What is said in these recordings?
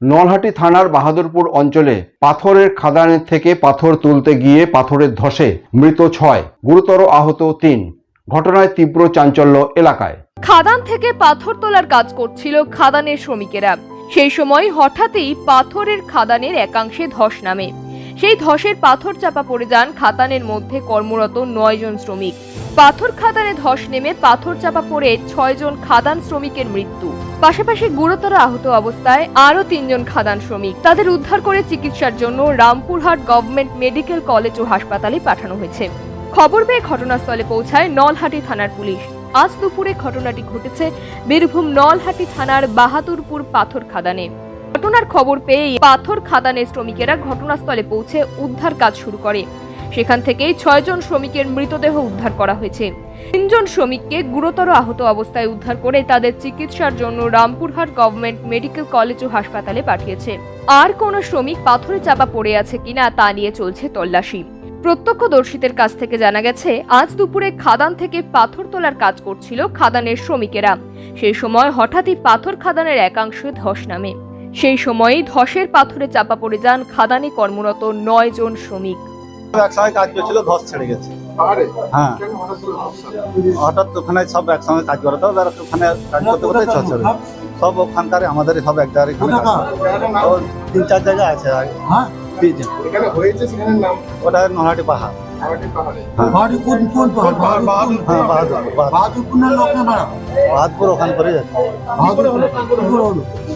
নলহাটি থানার বাহাদুরপুর অঞ্চলে পাথরের খাদানের থেকে পাথর তুলতে গিয়ে পাথরের ধসে মৃত 6, গুরুতর আহত 3। ঘটনায় তীব্র চাঞ্চল্য এলাকায়। খাদান থেকে পাথর তোলার কাজ করছিল খাদানের শ্রমিকেরা। সেই সময় হঠাৎই পাথরের খাদানের একাংশে ধস নামে। সেই ধসের পাথর চাপা পড়ে যান খাদানের মধ্যে কর্মরত 9 জন শ্রমিক। পাথর খাদানে ধস নেমে পাথর চাপা পড়ে 6 জন খাদান শ্রমিকের মৃত্যু। পাশাপাশি গুরুতর আহত অবস্থায় আরো 3 জন খাদান শ্রমিক। তাদের উদ্ধার করে চিকিৎসার জন্য রামপুরহাট গভর্নমেন্ট মেডিকেল কলেজ ও হাসপাতালে পাঠানো হয়েছে। খবর পেয়ে ঘটনাস্থলে পৌঁছায় নলহাটি থানার পুলিশ। আজ দুপুরে ঘটনাটি ঘটেছে বীরভূম নলহাটি থানার বাহাদুরপুর পাথর খাদানে। ঘটনার খবর পেয়ে পাথর খাদানের শ্রমিকেরা ঘটনাস্থলে পৌঁছে উদ্ধার কাজ শুরু করে। সেখান থেকেই 6 জন শ্রমিকের মৃতদেহ উদ্ধার করা হয়েছে। 3 জন শ্রমিককে গুরুতর আহত অবস্থায় উদ্ধার করে তাদের চিকিৎসার জন্য রামপুরহাট গভর্নমেন্ট মেডিকেল কলেজ ও হাসপাতালে পাঠিয়েছে। আর কোনো শ্রমিক পাথরে চাপা পড়ে আছে কিনা তা নিয়ে চলছে তল্লাশি। প্রত্যক্ষদর্শীদের কাছ থেকে জানা গেছে, আজ দুপুরে খাদান থেকে পাথর তোলার কাজ করছিল খাদানের শ্রমিকেরা। সেই সময় হঠাৎই পাথর খাদানের একাংশে ধস নামে। সেই সময়ই ধসের পাথরে চাপা পড়ে যান খাদানে কর্মরত 9 জন শ্রমিক। একসঙ্গে কাজ করছিল, ধস ছেড়ে গেছে। হ্যাঁ, হঠাৎ ওখানে সব একসঙ্গে কাজ করে তো, ওখানে কাজ করতে করতে ধস ছেড়ে সব ওখানকার আমাদের সব এক জায়গায় 3-4 জায়গায় আছে। ওটা নলহাটি পাহাড়। বাহাদুরপুর ওখান করে যাচ্ছে,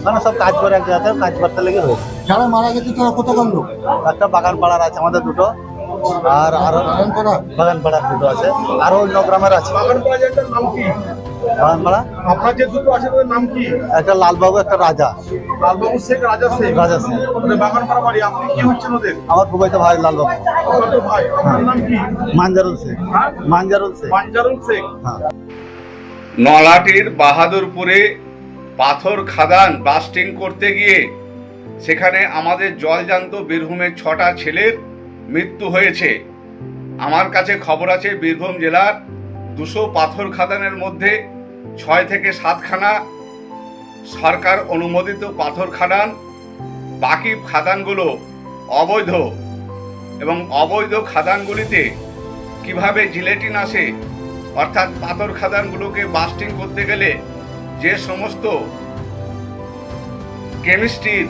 মানে সব কাজ করে এক জায়গাতে কাজ করতে লেগে হয়েছে। যারা মারা গেছে তারা কতক্ষণ লোক? একটা বাগান পাড়ার আছে আমাদের 2টো, আর আরো বাগান পাড়ার 2টো আছে, আরো অন্য গ্রামের আছে। বাগান পাড়া আপনার যে 2টো আছে ওদের নাম কি? একটা লালবাবু, একটা রাজা। লালবাবু শেখ, রাজা শেখ। রাজা শেখ বাগান পাড়া বাড়ি। আপনি কি হচ্ছেন ওদের? আমার খুবই তো ভাই লালবাবু। ভাই, আপনার নাম কি? মানজারুল শেখ। মানজারুল শেখ। মানজারুল শেখ। হ্যাঁ। নলহাটির বাহাদুরপুরে পাথর খাদান ব্লাস্টিং করতে গিয়ে সেখানে আমাদের জলজান্ত বীরভূমের 6টা ছেলের মৃত্যু হয়েছে। আমার কাছে খবর আছে বীরভূম জেলার 200 পাথর খাদানের মধ্যে 6 থেকে 7খানা সরকার অনুমোদিত পাথর খাদান, বাকি খাদানগুলো অবৈধ। এবং অবৈধ খাদানগুলিতে কিভাবে জিলেটিন আসে, অর্থাৎ পাথর খাদানগুলোকে ব্লাস্টিং করতে গেলে যে সমস্ত কেমিস্ট্রির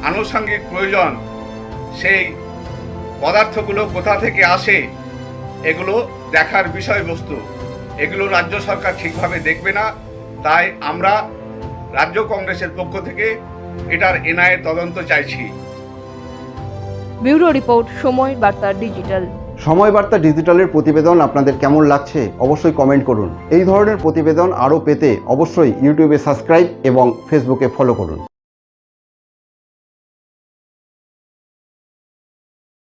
আনুষঙ্গিক প্রয়োজন, সেই পদার্থগুলো কোথা থেকে আসে এগুলো দেখার বিষয়বস্তু। এগুলো রাজ্য সরকার ঠিকভাবে দেখবে না, তাই আমরা রাজ্য কংগ্রেসের পক্ষ থেকে এটার এনআইএ তদন্ত চাইছি। ব্যুরো রিপোর্ট, সময় বার্তা ডিজিটাল। সময় বার্তা ডিজিটালের প্রতিবেদন আপনাদের কেমন লাগছে অবশ্যই কমেন্ট করুন। এই ধরনের প্রতিবেদন আরও পেতে অবশ্যই ইউটিউবে সাবস্ক্রাইব এবং ফেসবুকে ফলো করুন।